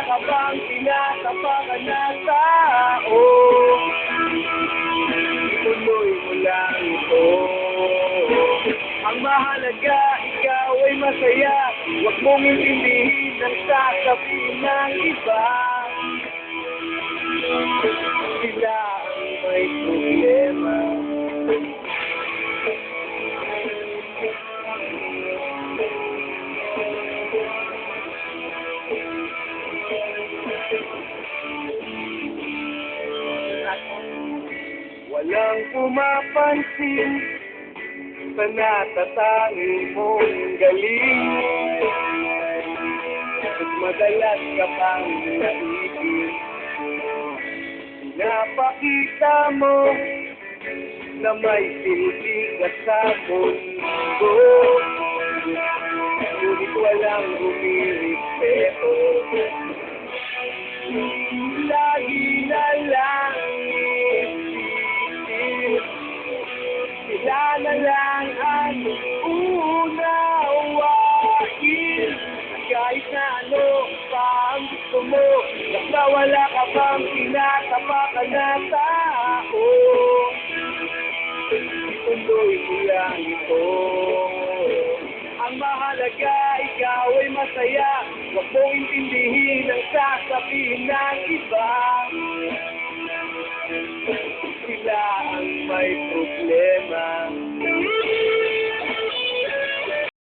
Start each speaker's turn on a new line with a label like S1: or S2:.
S1: ka bang tinatapakan na tao? Ituloy mo lang ito. Ang mahalaga, ikaw ay masaya. Huwag mong intindihin ang sasabihin ng iba. Sila ang may problema. Walang pumapansin sa natatanging mong galing. At madalas ka pang naibig. Napakita mo na may silbi ka sa mundo. Ngunit walang rumirespeto. Lagi na lang isipin, sila na lang ang unawain. Kahit na ano pa ang gusto mo, basta wala ka bang tinatapakan na tao. Ituloy mo lang ito. Ang mahalaga, ikaw ay masaya. Huwag mong intindihin ang sasabihin ng iba.